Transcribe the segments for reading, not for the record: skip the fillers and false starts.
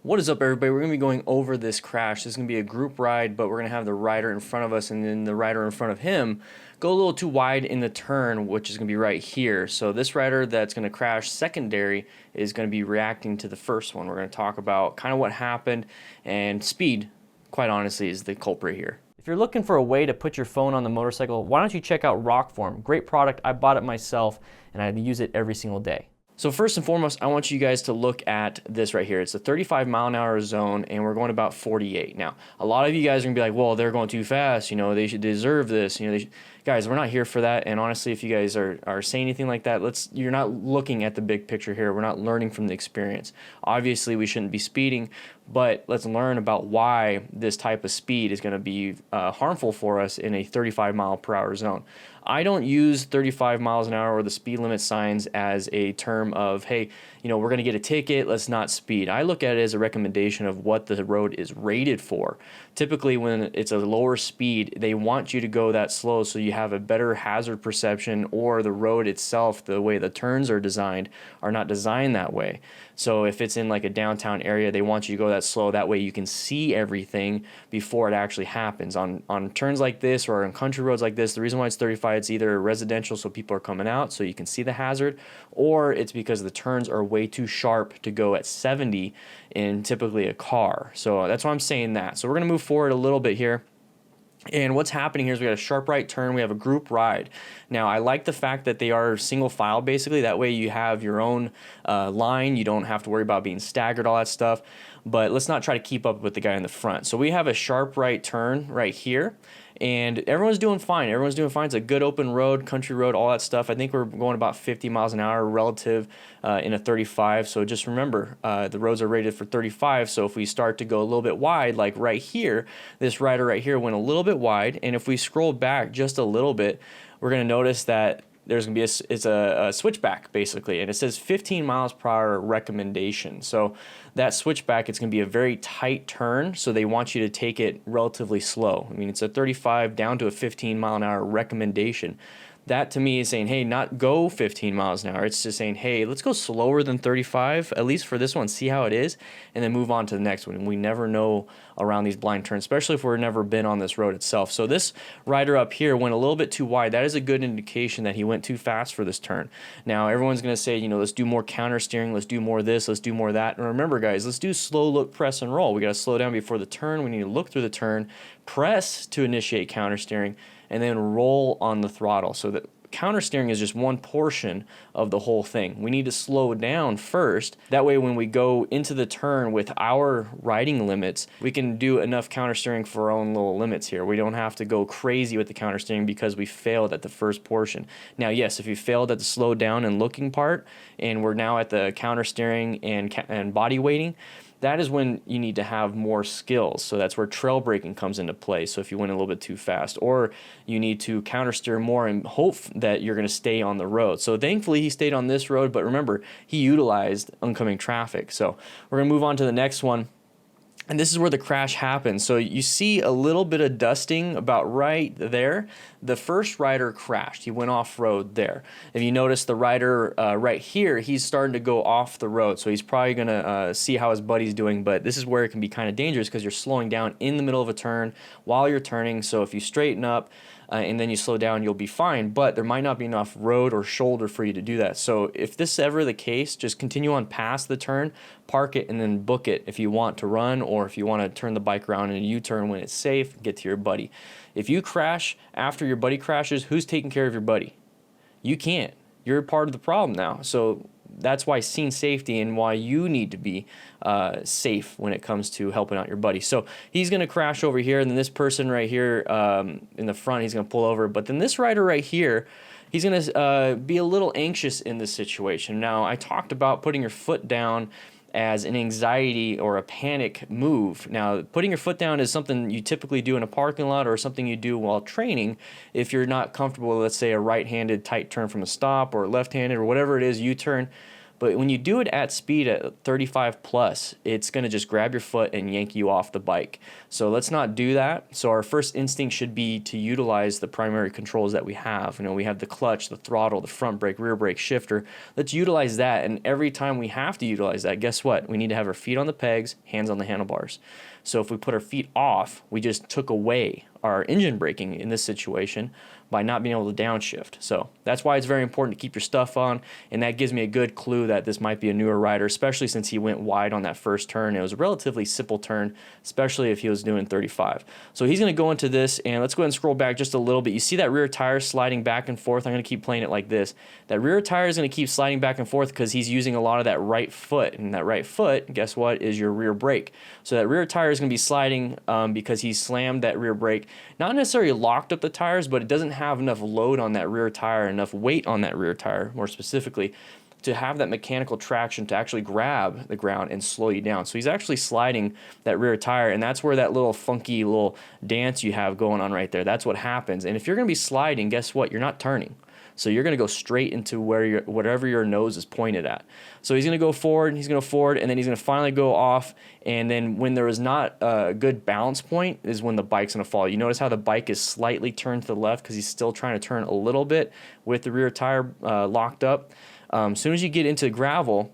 What is up, everybody? We're going to be going over this crash. This is going to be a group ride, but we're going to have the rider in front of us and then the rider in front of him go a little too wide in the turn, which is going to be right here. So this rider that's going to crash secondary is going to be reacting to the first one. We're going to talk about kind of what happened, and speed, quite honestly, is the culprit here. If you're looking for a way to put your phone on the motorcycle, why don't you check out Rockform? Great product. I bought it myself, and I use it every single day. So first and foremost, I want you guys to look at this right here. It's a 35 mile an hour zone, and we're going about 48. Now, a lot of you guys are gonna be like, well, they're going too fast. You know, they should deserve this. You know, guys, we're not here for that. And honestly, if you guys are saying anything like that, you're not looking at the big picture here. We're not learning from the experience. Obviously, we shouldn't be speeding, but let's learn about why this type of speed is gonna be harmful for us in a 35 mile per hour zone. I don't use 35 miles an hour or the speed limit signs as a term of, hey, you know, we're going to get a ticket, let's not speed. I look at it as a recommendation of what the road is rated for. Typically, when it's a lower speed, they want you to go that slow so you have a better hazard perception, or the road itself, the way the turns are designed, are not designed that way. So if it's in like a downtown area, they want you to go that slow. That way you can see everything before it actually happens. On turns like this or on country roads like this, the reason why it's 35, it's either residential so people are coming out so you can see the hazard, or it's because the turns are way too sharp to go at 70 in typically a car. So that's why I'm saying that. So we're going to move forward a little bit here. And what's happening here is we got a sharp right turn, we have a group ride. Now, I like the fact that they are single file, basically. That way you have your own line. You don't have to worry about being staggered, all that stuff. But let's not try to keep up with the guy in the front. So we have a sharp right turn right here. And everyone's doing fine. Everyone's doing fine. It's a good open road, country road, all that stuff. I think we're going about 50 miles an hour relative in a 35. So just remember, the roads are rated for 35. So if we start to go a little bit wide, like right here, this rider right here went a little bit wide. And if we scroll back just a little bit, we're going to notice that there's going to be a switchback, basically, and it says 15 miles per hour recommendation. So that switchback, it's going to be a very tight turn, so they want you to take it relatively slow. I mean, it's a 35 down to a 15 mile an hour recommendation. That to me is saying, hey, not go 15 miles an hour. It's just saying, hey, let's go slower than 35, at least for this one, see how it is, and then move on to the next one. And we never know around these blind turns, especially if we've never been on this road itself. So this rider up here went a little bit too wide. That is a good indication that he went too fast for this turn. Now, everyone's going to say, you know, let's do more counter steering, let's do more of this, let's do more of that. And remember, guys, let's do slow, look, press, and roll. We got to slow down before the turn. We need to look through the turn, press to initiate counter steering, and then roll on the throttle. So that counter steering is just one portion of the whole thing. We need to slow down first. That way, when we go into the turn with our riding limits, we can do enough counter steering for our own little limits here. We don't have to go crazy with the counter steering because we failed at the first portion. Now, yes, if you failed at the slow down and looking part, and we're now at the counter steering and body weighting, that is when you need to have more skills. So that's where trail braking comes into play. So if you went a little bit too fast, or you need to counter steer more and hope that you're going to stay on the road. So thankfully he stayed on this road, but remember, he utilized oncoming traffic. So we're going to move on to the next one. And this is where the crash happens. So you see a little bit of dusting about right there. The first rider crashed. He went off-road there. If you notice the rider right here, he's starting to go off the road. So he's probably going to see how his buddy's doing. But this is where it can be kind of dangerous because you're slowing down in the middle of a turn while you're turning. So if you straighten up, and then you slow down, you'll be fine, but there might not be enough road or shoulder for you to do that. So if this is ever the case, just continue on past the turn, park it, and then book it if you want to run, or if you want to turn the bike around in a U-turn when it's safe, get to your buddy. If you crash after your buddy crashes, who's taking care of your buddy? You can't. You're part of the problem now. So that's why scene safety and why you need to be safe when it comes to helping out your buddy. So he's going to crash over here, and then this person right here in the front, he's going to pull over. But then this rider right here, he's going to be a little anxious in this situation. Now, I talked about putting your foot down as an anxiety or a panic move. Now, putting your foot down is something you typically do in a parking lot or something you do while training if you're not comfortable with, let's say, a right-handed tight turn from a stop, or left-handed, or whatever it is, U-turn. But when you do it at speed at 35 plus, it's going to just grab your foot and yank you off the bike. So let's not do that. So our first instinct should be to utilize the primary controls that we have. You know, we have the clutch, the throttle, the front brake, rear brake, shifter. Let's utilize that. And every time we have to utilize that, guess what? We need to have our feet on the pegs, hands on the handlebars. So if we put our feet off, we just took away our engine braking in this situation by not being able to downshift. So that's why it's very important to keep your stuff on, and that gives me a good clue that this might be a newer rider, especially since he went wide on that first turn. It was a relatively simple turn, especially if he was doing 35. So he's going to go into this, and let's go ahead and scroll back just a little bit. You see that rear tire sliding back and forth? I'm going to keep playing it like this. That rear tire is going to keep sliding back and forth because he's using a lot of that right foot, and that right foot, guess what, is your rear brake. So that rear tire is going to be sliding because he slammed that rear brake. Not necessarily locked up the tires, but it doesn't have enough load on that rear tire, enough weight on that rear tire, more specifically, to have that mechanical traction to actually grab the ground and slow you down. So he's actually sliding that rear tire, and that's where that little funky little dance you have going on right there, that's what happens. And if you're going to be sliding, guess what? You're not turning. So you're going to go straight into whatever your nose is pointed at. So he's going to go forward, and he's going to forward, and then he's going to finally go off. And then when there is not a good balance point is when the bike's going to fall. You notice how the bike is slightly turned to the left because he's still trying to turn a little bit with the rear tire locked up. As soon as you get into gravel,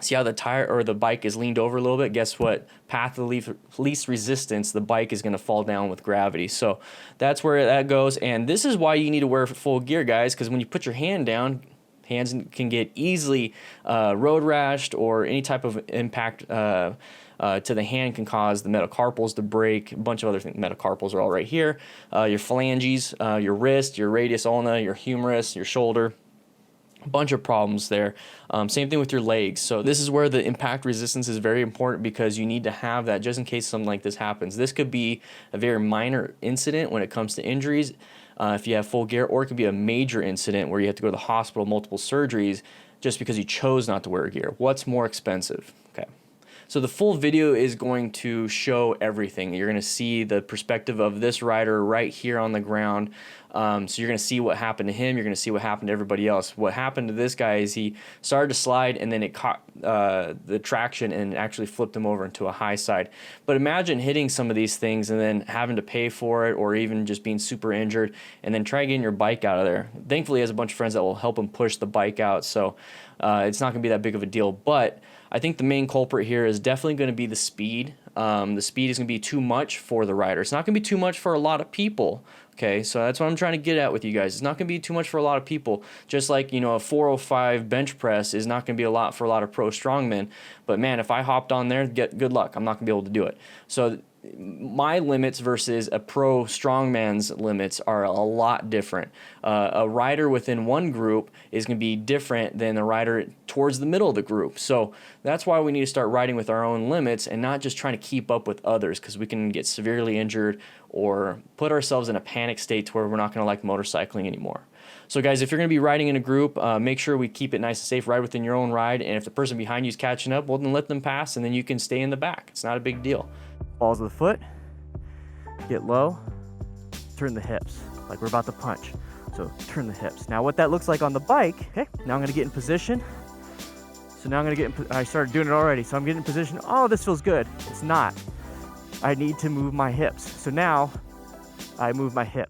see how the tire or the bike is leaned over a little bit? Guess what? Path of least resistance, the bike is going to fall down with gravity. So that's where that goes. And this is why you need to wear full gear, guys, because when you put your hand down, hands can get easily road rashed, or any type of impact to the hand can cause the metacarpals to break. A bunch of other things. Metacarpals are all right here. Your phalanges, your wrist, your radius ulna, your humerus, your shoulder. A bunch of problems there. Same thing with your legs. So this is where the impact resistance is very important, because you need to have that just in case something like this happens. This could be a very minor incident when it comes to injuries if you have full gear, or it could be a major incident where you have to go to the hospital, multiple surgeries, just because you chose not to wear gear. What's more expensive? Okay. So the full video is going to show everything. You're going to see the perspective of this rider right here on the ground. So you're going to see what happened to him. You're going to see what happened to everybody else. What happened to this guy is he started to slide, and then it caught the traction and actually flipped him over into a high side. But imagine hitting some of these things and then having to pay for it, or even just being super injured, and then try getting your bike out of there. Thankfully, he has a bunch of friends that will help him push the bike out, so it's not going to be that big of a deal. But I think the main culprit here is definitely going to be the speed. The speed is going to be too much for the rider. It's not going to be too much for a lot of people. Okay, so that's what I'm trying to get at with you guys. It's not going to be too much for a lot of people. Just like, you know, a 405 bench press is not going to be a lot for a lot of pro strongmen. But man, if I hopped on there, good luck. I'm not going to be able to do it. So my limits versus a pro strongman's limits are a lot different. A rider within one group is going to be different than the rider towards the middle of the group. So that's why we need to start riding with our own limits and not just trying to keep up with others, because we can get severely injured or put ourselves in a panic state to where we're not going to like motorcycling anymore. So guys, if you're going to be riding in a group, make sure we keep it nice and safe. Ride within your own ride, and if the person behind you is catching up, well, then let them pass, and then you can stay in the back. It's not a big deal. Balls of the foot, get low, turn the hips, like we're about to punch. So turn the hips. Now what that looks like on the bike, okay, now I'm gonna get in position. So now I'm gonna get in, I started doing it already, so I'm getting in position. Oh, this feels good. It's not. I need to move my hips. So now I move my hips.